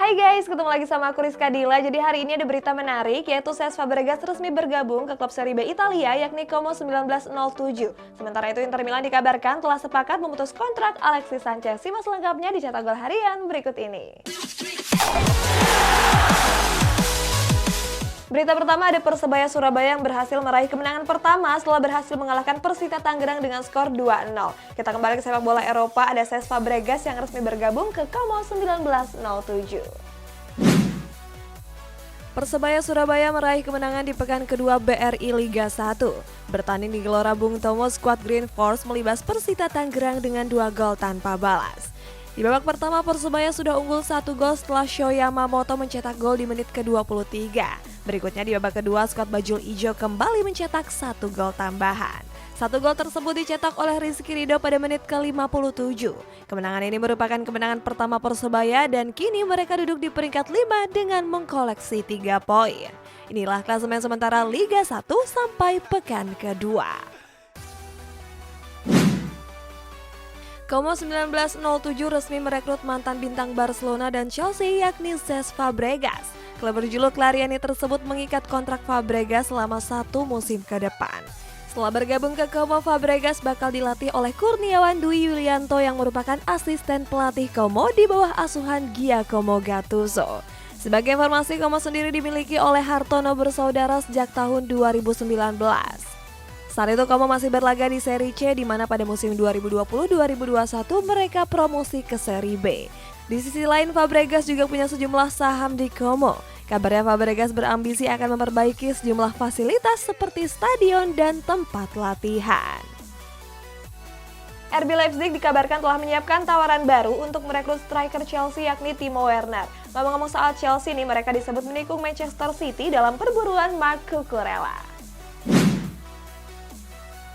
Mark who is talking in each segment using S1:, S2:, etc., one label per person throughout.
S1: Hai guys, ketemu lagi sama aku Rizka Dila. Jadi hari ini ada berita menarik, yaitu Cesc Fabregas resmi bergabung ke klub Serie B Italia yakni Como 1907. Sementara itu Inter Milan dikabarkan telah sepakat memutus kontrak Alexis Sanchez. Simak selengkapnya di Cetak Gol Harian berikut ini. Berita pertama, ada Persebaya Surabaya yang berhasil meraih kemenangan pertama setelah berhasil mengalahkan Persita Tangerang dengan skor 2-0. Kita kembali ke sepak bola Eropa, ada Cesc Fabregas yang resmi bergabung ke Como 1907. Persebaya Surabaya meraih kemenangan di pekan kedua BRI Liga 1. Bertanding di Gelora Bung Tomo, skuad Green Force melibas Persita Tangerang dengan 2 gol tanpa balas. Di babak pertama, Persebaya sudah unggul 1 gol setelah Sho Yamamoto mencetak gol di menit ke-23. Berikutnya di babak kedua, skuad Bajul Ijo kembali mencetak 1 gol tambahan. 1 gol tersebut dicetak oleh Rizky Ridho pada menit ke-57. Kemenangan ini merupakan kemenangan pertama Persebaya dan kini mereka duduk di peringkat 5 dengan mengkoleksi 3 poin. Inilah klasemen sementara Liga 1 sampai pekan kedua. Como 1907 resmi merekrut mantan bintang Barcelona dan Chelsea yakni Cesc Fabregas. Klub berjuluk Lariani tersebut mengikat kontrak Fabregas selama 1 musim ke depan. Setelah bergabung ke Como, Fabregas bakal dilatih oleh Kurniawan Dwi Yulianto yang merupakan asisten pelatih Como di bawah asuhan Giacomo Gattuso. Sebagai informasi, Como sendiri dimiliki oleh Hartono bersaudara sejak tahun 2019. Saat itu Como masih berlaga di Serie C, di mana pada musim 2020-2021 mereka promosi ke Serie B. Di sisi lain, Fabregas juga punya sejumlah saham di Como. Kabarnya Fabregas berambisi akan memperbaiki sejumlah fasilitas seperti stadion dan tempat latihan. RB Leipzig dikabarkan telah menyiapkan tawaran baru untuk merekrut striker Chelsea yakni Timo Werner. Ngomong-ngomong soal Chelsea nih, mereka disebut menikung Manchester City dalam perburuan Marc Cucurella.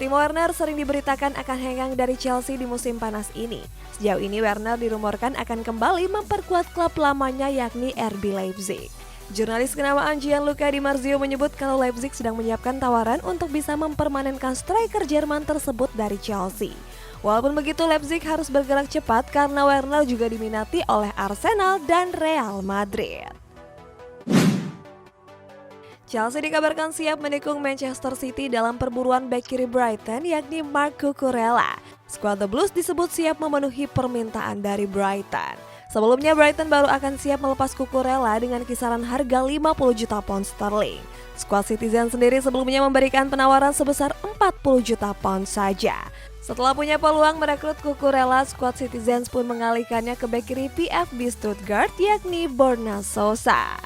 S1: Timo Werner sering diberitakan akan hengkang dari Chelsea di musim panas ini. Sejauh ini Werner dirumorkan akan kembali memperkuat klub lamanya yakni RB Leipzig. Jurnalis kenamaan Gianluca Di Marzio menyebut kalau Leipzig sedang menyiapkan tawaran untuk bisa mempermanenkan striker Jerman tersebut dari Chelsea. Walaupun begitu, Leipzig harus bergerak cepat karena Werner juga diminati oleh Arsenal dan Real Madrid. Chelsea dikabarkan siap mendukung Manchester City dalam perburuan bek kiri Brighton yakni Marc Cucurella. Skuad The Blues disebut siap memenuhi permintaan dari Brighton. Sebelumnya Brighton baru akan siap melepas Cucurella dengan kisaran harga 50 juta pound sterling. Skuad Citizen sendiri sebelumnya memberikan penawaran sebesar 40 juta pound saja. Setelah punya peluang merekrut Cucurella, skuad Citizens pun mengalihkannya ke bek kiri VfB Stuttgart yakni Borna Sosa.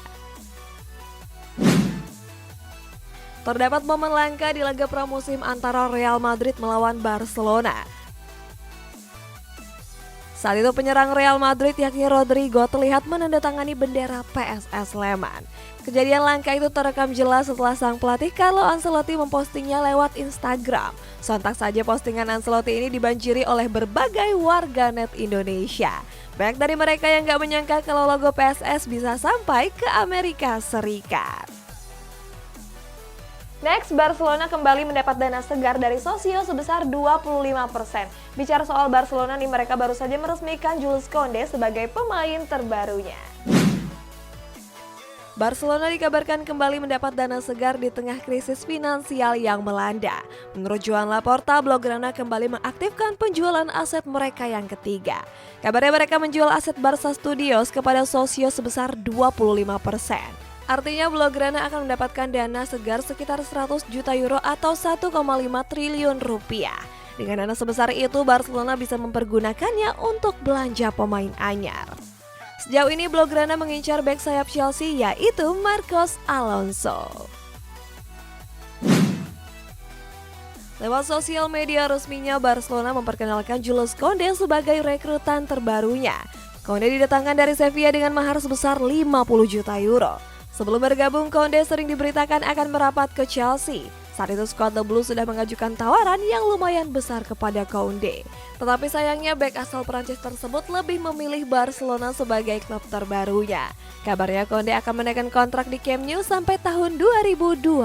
S1: Terdapat momen langka di laga pramusim antara Real Madrid melawan Barcelona. Saat itu penyerang Real Madrid yakni Rodrigo terlihat menandatangani bendera PSS Sleman. Kejadian langka itu terekam jelas setelah sang pelatih Carlo Ancelotti mempostingnya lewat Instagram. Sontak saja postingan Ancelotti ini dibanjiri oleh berbagai warganet Indonesia. Banyak dari mereka yang gak menyangka kalau logo PSS bisa sampai ke Amerika Serikat. Next, Barcelona kembali mendapat dana segar dari Sosio sebesar 25%. Bicara soal Barcelona nih, mereka baru saja meresmikan Jules Koundé sebagai pemain terbarunya. Barcelona dikabarkan kembali mendapat dana segar di tengah krisis finansial yang melanda. Menurut Joan Laporta, Blaugrana kembali mengaktifkan penjualan aset mereka yang ketiga. Kabarnya mereka menjual aset Barca Studios kepada Sosio sebesar 25%. Artinya Blaugrana akan mendapatkan dana segar sekitar 100 juta euro atau 1,5 triliun rupiah. Dengan dana sebesar itu, Barcelona bisa mempergunakannya untuk belanja pemain anyar. Sejauh ini Blaugrana mengincar bek sayap Chelsea yaitu Marcos Alonso. Lewat sosial media resminya, Barcelona memperkenalkan Jules Koundé sebagai rekrutan terbarunya. Koundé didatangkan dari Sevilla dengan mahar sebesar 50 juta euro. Sebelum bergabung, Koundé sering diberitakan akan merapat ke Chelsea. Saat itu skuad The Blues sudah mengajukan tawaran yang lumayan besar kepada Koundé. Tetapi sayangnya bek asal Prancis tersebut lebih memilih Barcelona sebagai klub terbarunya. Kabarnya Koundé akan menaikkan kontrak di Camp Nou sampai tahun 2027.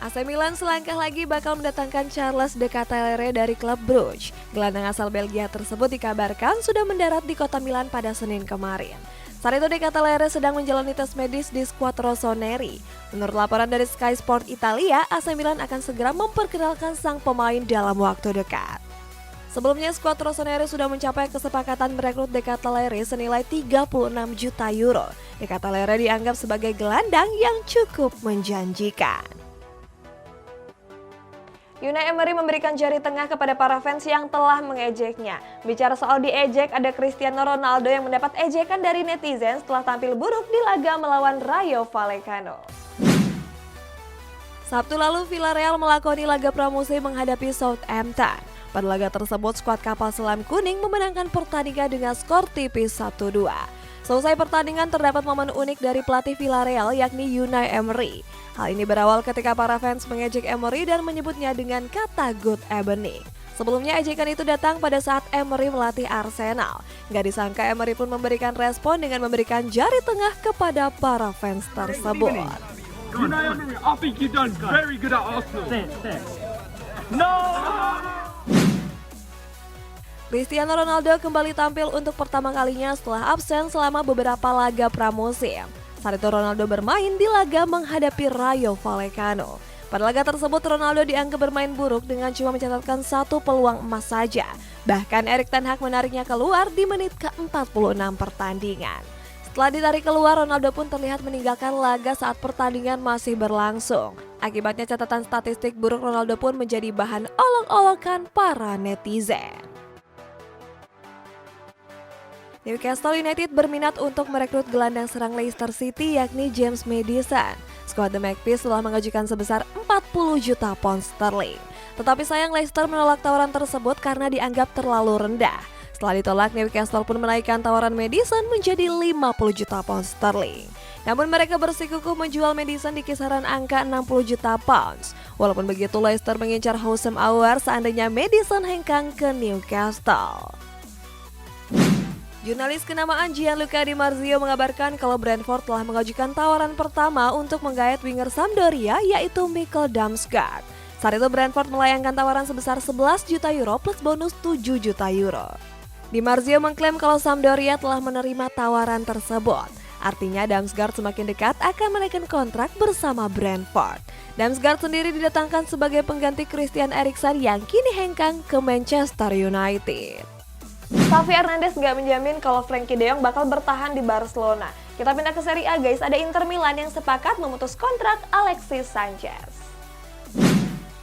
S1: AC Milan selangkah lagi bakal mendatangkan Charles de Ketelaere dari klub Bruges. Gelandang asal Belgia tersebut dikabarkan sudah mendarat di kota Milan pada Senin kemarin. Saat itu de Ketelaere sedang menjalani tes medis di skuad Rossoneri. Menurut laporan dari Sky Sport Italia, AC Milan akan segera memperkenalkan sang pemain dalam waktu dekat. Sebelumnya skuad Rossoneri sudah mencapai kesepakatan merekrut de Ketelaere senilai 36 juta euro. De Ketelaere dianggap sebagai gelandang yang cukup menjanjikan. Unai Emery memberikan jari tengah kepada para fans yang telah mengejeknya. Bicara soal diejek, ada Cristiano Ronaldo yang mendapat ejekan dari netizen setelah tampil buruk di laga melawan Rayo Vallecano. Sabtu lalu Villarreal melakoni laga pramusim menghadapi Southampton. Pada laga tersebut, skuad kapal selam kuning memenangkan pertandingan dengan skor tipis 1-2. Selesai pertandingan terdapat momen unik dari pelatih Villarreal yakni Unai Emery. Hal ini berawal ketika para fans mengejek Emery dan menyebutnya dengan kata good evening. Sebelumnya ejekan itu datang pada saat Emery melatih Arsenal. Gak disangka Emery pun memberikan respon dengan memberikan jari tengah kepada para fans tersebut.
S2: Unai Emery, I think you've done very good at Arsenal. No!
S1: Cristiano Ronaldo kembali tampil untuk pertama kalinya setelah absen selama beberapa laga pramusim. Saat itu Ronaldo bermain di laga menghadapi Rayo Vallecano. Pada laga tersebut Ronaldo dianggap bermain buruk dengan cuma mencatatkan 1 peluang emas saja. Bahkan Erik ten Hag menariknya keluar di menit ke-46 pertandingan. Setelah ditarik keluar, Ronaldo pun terlihat meninggalkan laga saat pertandingan masih berlangsung. Akibatnya catatan statistik buruk Ronaldo pun menjadi bahan olok-olokan para netizen. Newcastle United berminat untuk merekrut gelandang serang Leicester City yakni James Maddison. Skuad The Magpies telah mengajukan sebesar 40 juta pound sterling. Tetapi sayang Leicester menolak tawaran tersebut karena dianggap terlalu rendah. Setelah ditolak, Newcastle pun menaikkan tawaran Maddison menjadi 50 juta pound sterling. Namun mereka bersikukuh menjual Maddison di kisaran angka 60 juta pounds. Walaupun begitu, Leicester mengincar Houssem Aouar seandainya Maddison hengkang ke Newcastle. Jurnalis kenamaan Gianluca Di Marzio mengabarkan kalau Brentford telah mengajukan tawaran pertama untuk menggait winger Sampdoria yaitu Mikkel Damsgaard. Saat itu Brentford melayangkan tawaran sebesar 11 juta euro plus bonus 7 juta euro. Di Marzio mengklaim kalau Sampdoria telah menerima tawaran tersebut. Artinya Damsgaard semakin dekat akan menaikkan kontrak bersama Brentford. Damsgaard sendiri didatangkan sebagai pengganti Christian Eriksen yang kini hengkang ke Manchester United. Xavi Hernandez nggak menjamin kalau Frenkie de Jong bakal bertahan di Barcelona. Kita pindah ke Serie A guys, ada Inter Milan yang sepakat memutus kontrak Alexis Sanchez.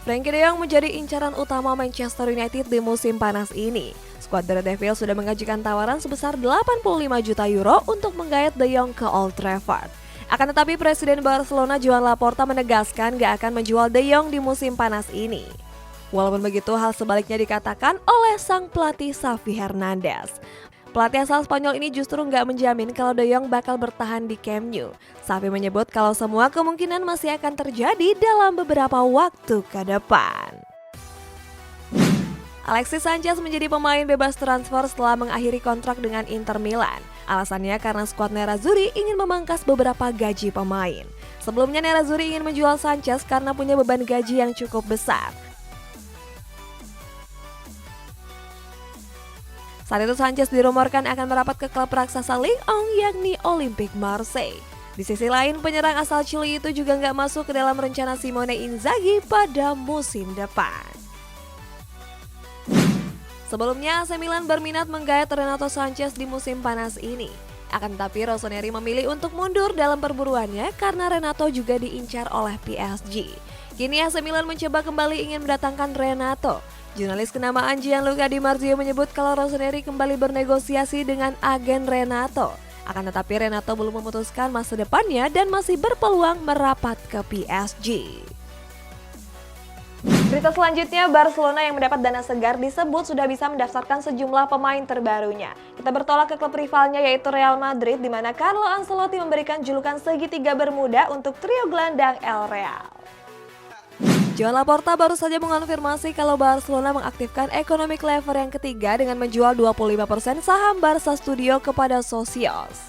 S1: Frenkie de Jong menjadi incaran utama Manchester United di musim panas ini. Skuad The Red Devils sudah mengajukan tawaran sebesar 85 juta euro untuk menggait de Jong ke Old Trafford. Akan tetapi Presiden Barcelona Joan Laporta menegaskan gak akan menjual de Jong di musim panas ini. Walaupun begitu, hal sebaliknya dikatakan oleh sang pelatih Xavi Hernandez. Pelatih asal Spanyol ini justru nggak menjamin kalau De Jong bakal bertahan di Camp Nou. Xavi menyebut kalau semua kemungkinan masih akan terjadi dalam beberapa waktu ke depan. Alexis Sanchez menjadi pemain bebas transfer setelah mengakhiri kontrak dengan Inter Milan. Alasannya karena skuad Nerazzurri ingin memangkas beberapa gaji pemain. Sebelumnya Nerazzurri ingin menjual Sanchez karena punya beban gaji yang cukup besar. Saat itu Sanchez dirumorkan akan merapat ke klub raksasa Ligue 1 yakni Olympique Marseille. Di sisi lain, penyerang asal Chili itu juga nggak masuk ke dalam rencana Simone Inzaghi pada musim depan. Sebelumnya, AC Milan berminat menggait Renato Sanchez di musim panas ini. Akan tetapi Rossoneri memilih untuk mundur dalam perburuannya karena Renato juga diincar oleh PSG. Kini AC Milan mencoba kembali ingin mendatangkan Renato. Jurnalis kenamaan Gianluca Di Marzio menyebut kalau Rossoneri kembali bernegosiasi dengan agen Renato. Akan tetapi Renato belum memutuskan masa depannya dan masih berpeluang merapat ke PSG. Berita selanjutnya, Barcelona yang mendapat dana segar disebut sudah bisa mendaftarkan sejumlah pemain terbarunya. Kita bertolak ke klub rivalnya yaitu Real Madrid, di mana Carlo Ancelotti memberikan julukan segitiga Bermuda untuk trio gelandang El Real. Joan Laporta baru saja mengonfirmasi kalau Barcelona mengaktifkan economic lever yang ketiga dengan menjual 25% saham Barca Studio kepada Socios.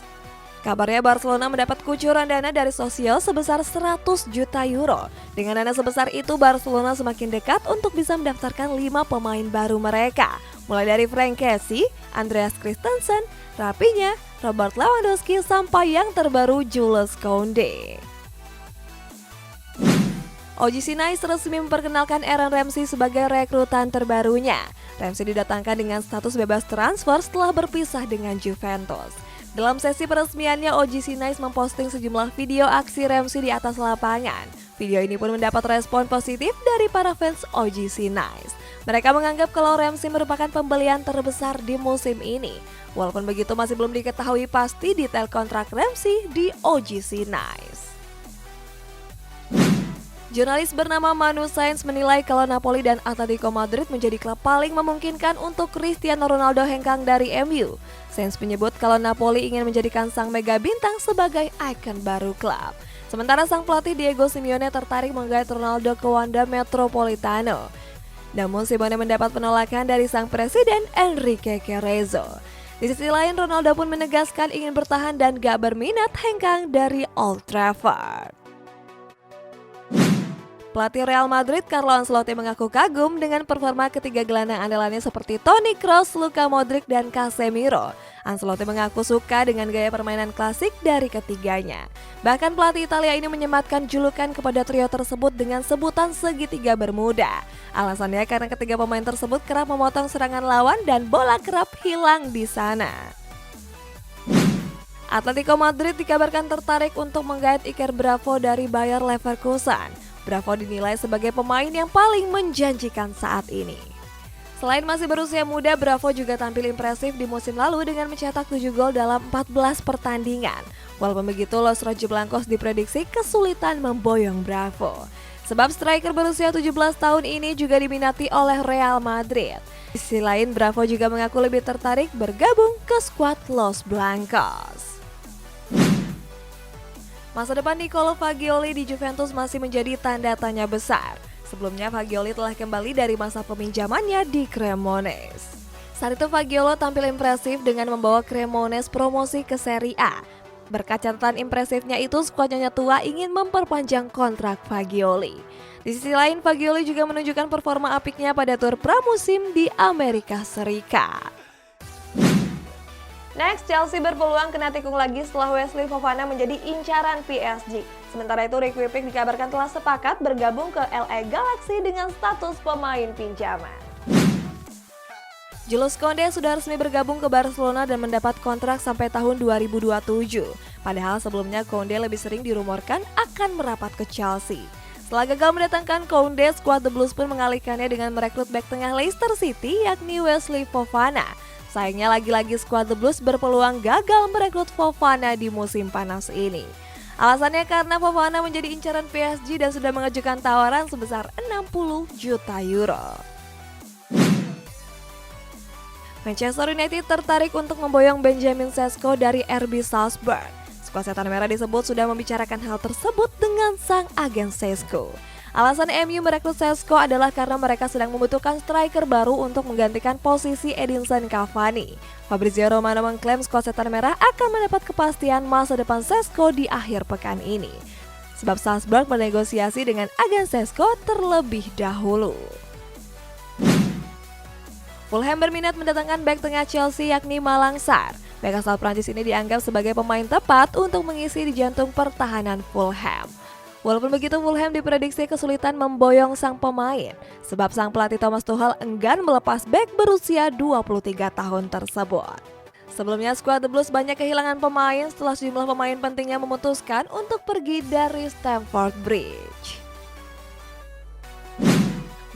S1: Kabarnya Barcelona mendapat kucuran dana dari sosial sebesar 100 juta euro. Dengan dana sebesar itu, Barcelona semakin dekat untuk bisa mendaftarkan 5 pemain baru mereka. Mulai dari Frank Kessie, Andreas Christensen, Rafinha, Robert Lewandowski, sampai yang terbaru Jules Koundé. OGC Nice resmi memperkenalkan Aaron Ramsey sebagai rekrutan terbarunya. Ramsey didatangkan dengan status bebas transfer setelah berpisah dengan Juventus. Dalam sesi peresmiannya, OGC Nice memposting sejumlah video aksi Ramsey di atas lapangan. Video ini pun mendapat respon positif dari para fans OGC Nice. Mereka menganggap kalau Ramsey merupakan pembelian terbesar di musim ini. Walaupun begitu, masih belum diketahui pasti detail kontrak Ramsey di OGC Nice. Jurnalis bernama Manu Sainz menilai kalau Napoli dan Atletico Madrid menjadi klub paling memungkinkan untuk Cristiano Ronaldo hengkang dari MU. Sainz menyebut kalau Napoli ingin menjadikan sang mega bintang sebagai ikon baru klub. Sementara sang pelatih Diego Simeone tertarik menggait Ronaldo ke Wanda Metropolitano. Namun Simeone mendapat penolakan dari sang presiden Enrique Cerezo. Di sisi lain, Ronaldo pun menegaskan ingin bertahan dan gak berminat hengkang dari Old Trafford. Pelatih Real Madrid Carlo Ancelotti mengaku kagum dengan performa ketiga gelandang andalannya seperti Toni Kroos, Luka Modric, dan Casemiro. Ancelotti mengaku suka dengan gaya permainan klasik dari ketiganya. Bahkan pelatih Italia ini menyematkan julukan kepada trio tersebut dengan sebutan segitiga Bermuda. Alasannya karena ketiga pemain tersebut kerap memotong serangan lawan dan bola kerap hilang di sana. Atletico Madrid dikabarkan tertarik untuk menggait Iker Bravo dari Bayer Leverkusen. Bravo dinilai sebagai pemain yang paling menjanjikan saat ini. Selain masih berusia muda, Bravo juga tampil impresif di musim lalu dengan mencetak 7 gol dalam 14 pertandingan. Walaupun begitu, Los Rojiblancos diprediksi kesulitan memboyong Bravo. Sebab striker berusia 17 tahun ini juga diminati oleh Real Madrid. Di sisi lain, Bravo juga mengaku lebih tertarik bergabung ke skuad Los Blancos. Masa depan Nicolo Fagioli di Juventus masih menjadi tanda tanya besar. Sebelumnya Fagioli telah kembali dari masa peminjamannya di Cremonese. Saat itu Fagioli tampil impresif dengan membawa Cremonese promosi ke Serie A. Berkat catatan impresifnya itu, skuad Nyonya Tua ingin memperpanjang kontrak Fagioli. Di sisi lain, Fagioli juga menunjukkan performa apiknya pada tur pramusim di Amerika Serikat. Next, Chelsea berpeluang kena tikung lagi setelah Wesley Fofana menjadi incaran PSG. Sementara itu, Rick Wippick dikabarkan telah sepakat bergabung ke LA Galaxy dengan status pemain pinjaman. Jules Koundé sudah resmi bergabung ke Barcelona dan mendapat kontrak sampai tahun 2027. Padahal sebelumnya Koundé lebih sering dirumorkan akan merapat ke Chelsea. Setelah gagal mendatangkan Koundé, skuad The Blues pun mengalihkannya dengan merekrut bek tengah Leicester City yakni Wesley Fofana. Sayangnya lagi-lagi skuad The Blues berpeluang gagal merekrut Fofana di musim panas ini. Alasannya karena Fofana menjadi incaran PSG dan sudah mengajukan tawaran sebesar 60 juta euro. Manchester United tertarik untuk memboyong Benjamin Sesko dari RB Salzburg. Skuad Setan Merah disebut sudah membicarakan hal tersebut dengan sang agen Sesko. Alasan MU merekrut Sesko adalah karena mereka sedang membutuhkan striker baru untuk menggantikan posisi Edinson Cavani. Fabrizio Romano mengklaim skuad Setan Merah akan mendapat kepastian masa depan Sesko di akhir pekan ini. Sebab Salzburg bernegosiasi dengan agen Sesko terlebih dahulu. Fulham berminat mendatangkan bek tengah Chelsea yakni Malang Sarr. Bek asal Prancis ini dianggap sebagai pemain tepat untuk mengisi di jantung pertahanan Fulham. Walaupun begitu, Fulham diprediksi kesulitan memboyong sang pemain, sebab sang pelatih Thomas Tuchel enggan melepas bek berusia 23 tahun tersebut. Sebelumnya, skuad The Blues banyak kehilangan pemain setelah sejumlah pemain pentingnya memutuskan untuk pergi dari Stamford Bridge.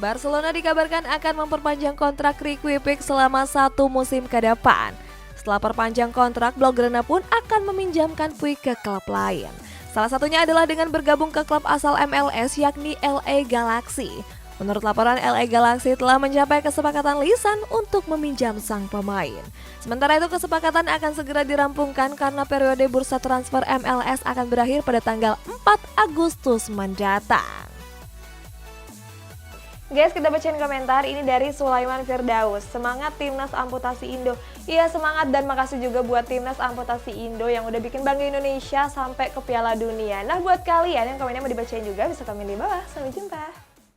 S1: Barcelona dikabarkan akan memperpanjang kontrak Rick Wippick selama 1 musim ke depan. Setelah perpanjang kontrak, Blaugrana pun akan meminjamkan Puig ke klub lain. Salah satunya adalah dengan bergabung ke klub asal MLS yakni LA Galaxy. Menurut laporan, LA Galaxy telah mencapai kesepakatan lisan untuk meminjam sang pemain. Sementara itu, kesepakatan akan segera dirampungkan karena periode bursa transfer MLS akan berakhir pada tanggal 4 Agustus mendatang. Guys, kita bacain komentar ini dari Sulaiman Firdaus. Semangat Timnas Amputasi Indo. Iya, semangat dan makasih juga buat Timnas Amputasi Indo yang udah bikin bangga Indonesia sampai ke Piala Dunia. Nah, buat kalian yang komennya mau dibacain juga bisa komen di bawah. Sampai jumpa.